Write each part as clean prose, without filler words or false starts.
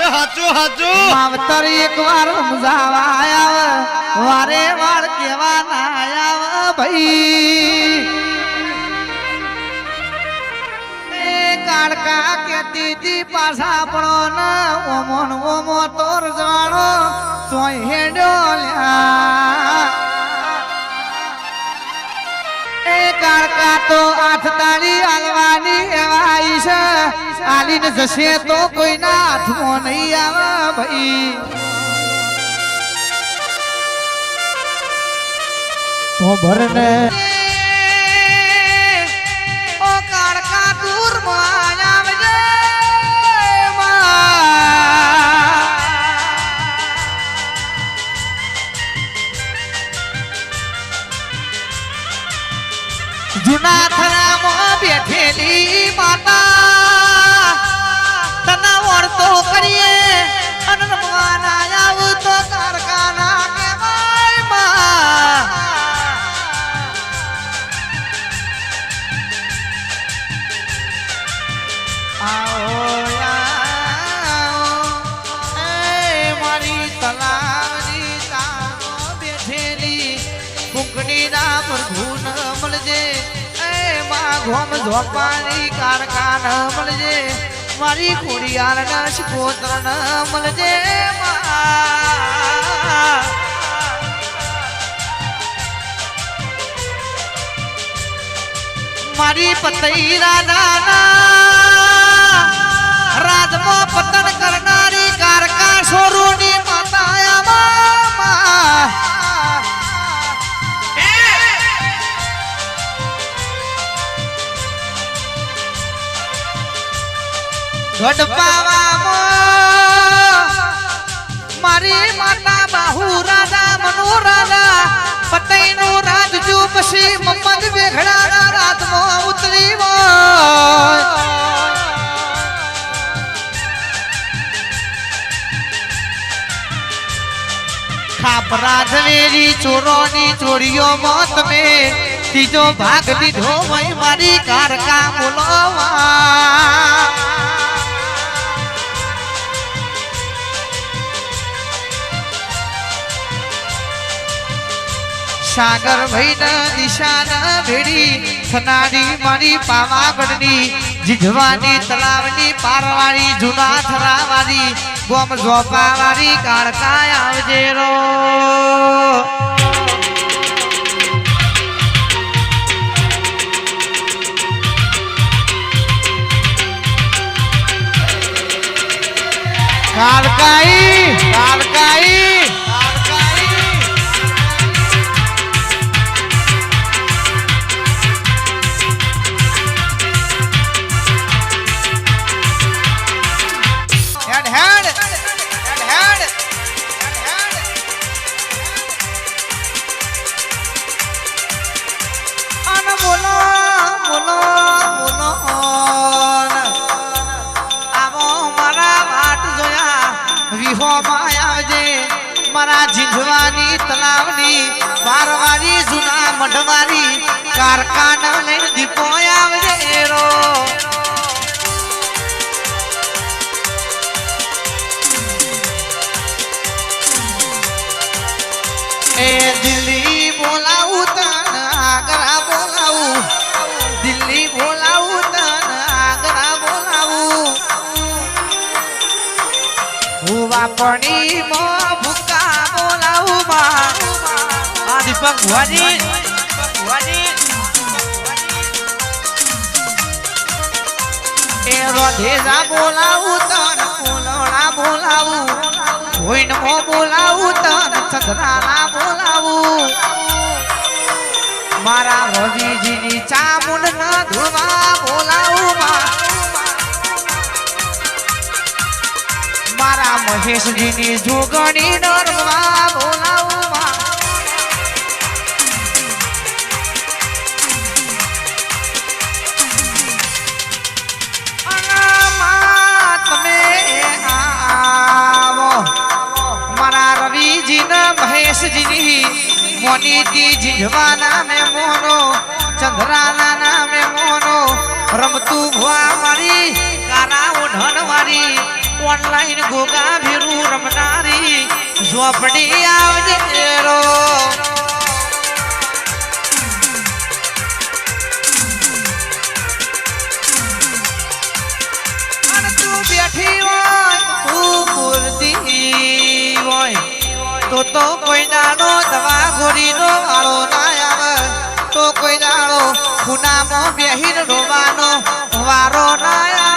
હાચું હાચું માવતર એક વાર સમજાવા આયા વારે વાર કેવા ના આયા ભાઈ એ કાળકા કેતી તી પાછા પડો ને ઓમો તોર જાણો સોય હેડ્યો લ્યા એ કાળકા તો આઠ તાળી આલવાની એવાઈ છે આલીને જશે તો કોઈના હાથમાં નહીં આવે ભાઈ તો ભરને ઓ કાળકા દૂર માં આવજે જૂના થરામાં બેઠેલી માતા તને ઓળતો કરીએ અને રમવાના આવ તો કારખાના કહેવાય માં આવો મારી તલાવની તારો બેઠેલી કુંકણી ના પ્રભુ ન મળજે ઘોમ ઝોપાની કારખાન મળજે મારી ખોડિયાર ના શિકોત્ર ન મળજે મારી પતઈ રાધાના રાજમાં પતન કરનારી કારકા સોરુની માતા ગઢપાવામાં મારી માતા બાહુ રાધા મનો રાધા પતઈનું રાજજુ પછી મમ્મદ વેઘડાના રાતમાં ઉતરી ખાપરા ઝવેરી ચોરોની ચોરીઓ માં તમે ત્રીજો ભાગ લીધો મારી કારકા બોલવા સાગર ભાઈ ના દિશા ના ભેડી થનારી મારી પાવાગઢની જીજવાની તલાવની પારવાળી જૂના થરાવાળી ગોમ ઝોપાવાળી કાળકા આવજે રો કાળકાઈ મારા જીંજવાની તલાવની બારવાળી જૂના મઢવાળી કારખાના લઈને દીપો આવજે રો એ દિલ્હી બોલાવું તન આગ્રા બોલાવું દિલ્હી બોલાવું તન આગ્રા બોલાવું હુવા પડી દીપક ભુવાજી એ રોધેજા બોલાવું તન ફૂલડા બોલાવું હોઈનમો બોલાવું તન ચંદ્રાલા બોલાવું મારા રવિજીની ચામુંડ ન ધુવા બોલાવું મારા મહેશજીની જોગણી નરવા બોલાવું મહેશજી મોનીતી જીજવાના મે મોનો ચંદ્રાના નામે મોનો રમતું ભવા મારી કારા ઓઢણ વાળી ઓનલાઈન ગોગા ભેરું રમનારી ઝોપડી આવજે રો અને તું બેઠી હોય તું મૂર્તિ હોય તો કોઈ નાનો દવા ગોરીનો વાળો ના આવે તો કોઈ નાનો ખૂનામાં બેહીન રોવાનો વારો ના આવે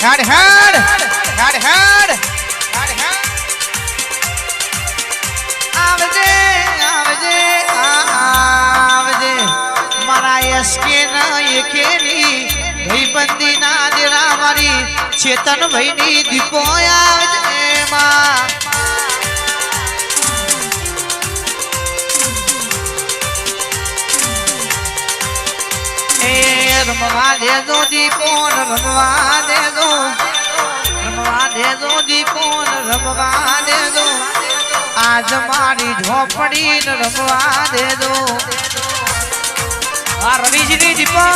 હેડ હેડ હેડ હેડ આવજે આવજે આવજે મારા એસકે ના એકેની ભાઈબંધી ના દેરા મારી ચેતન ભાઈની દીપો આવજે માં રમવા દેજો દીપો રમવા દેજો દીપો રમવા દેજો આજ મારી ઝોપડી રમવા દેજો આ રવિજીની દીપો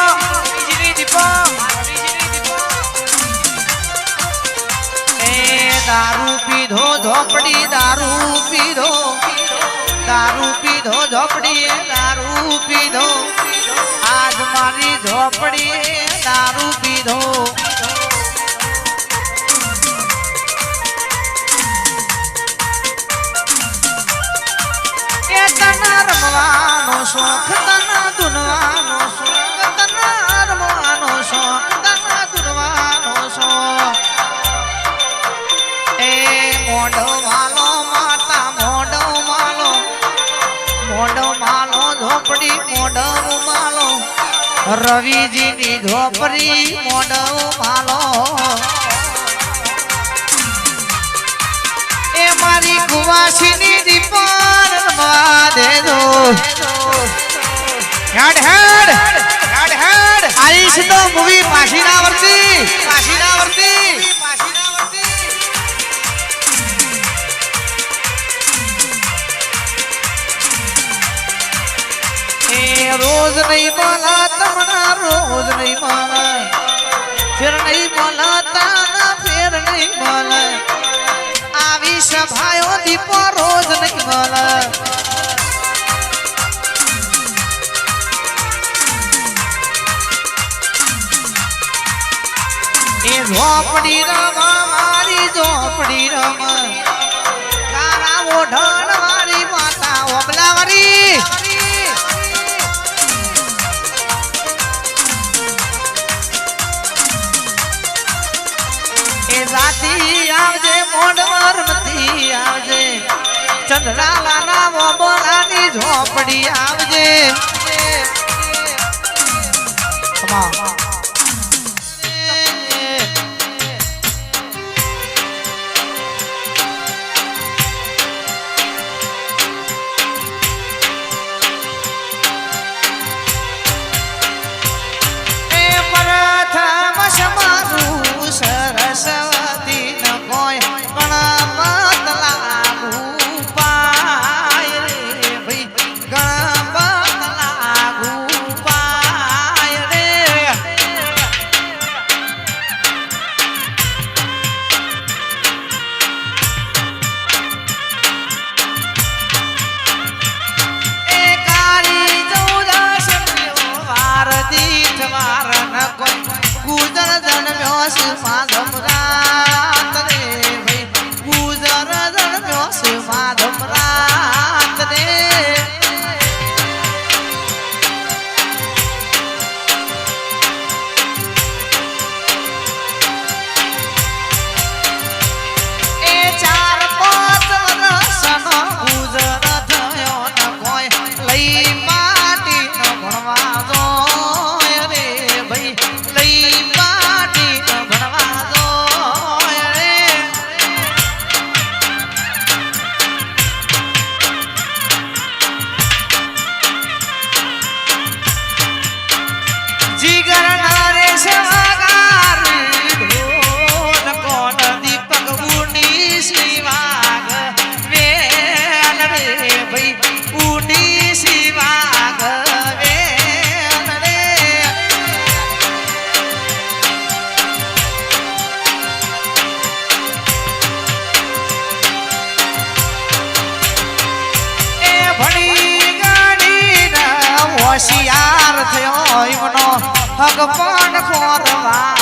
એ દારૂ પીધો ઝોપડી દારૂ પીધો ઝોપડી દારૂ પીધો આજ મારી ઝોપડી દારૂ પીધો એ તના રમવાનો શોખ તના ધૂનવાનો શોખ તના રમવાનો શોખ તના ધૂનવાનો શોખ એ મોઢો માલો માતા મોઢો માલો ઝોપડી મોઢો માલો રવિજીની ઝોપડી મોઢો માલો એ મારી કુવાસીની દીપન રમવા દેજો હેડ હેડ હેડ હેડ આઈશ તો મૂવી પાછી ના વર્તી रोज नहीं बोला तमना रोज नहीं बोला फिर नहीं बोला ताना फिर नहीं बोला आवी सभायो दीपो रोज नहीं बोला ए झोपड़ी रमा मारी झोपड़ी रमा कारा ओढ़ण वाली माता ओबलावरी राती आवजे मोडवर मती आवजे चंद्राला ना मोबलानी झोपड़ी आवजे એમનો હગ પણ ખોરવા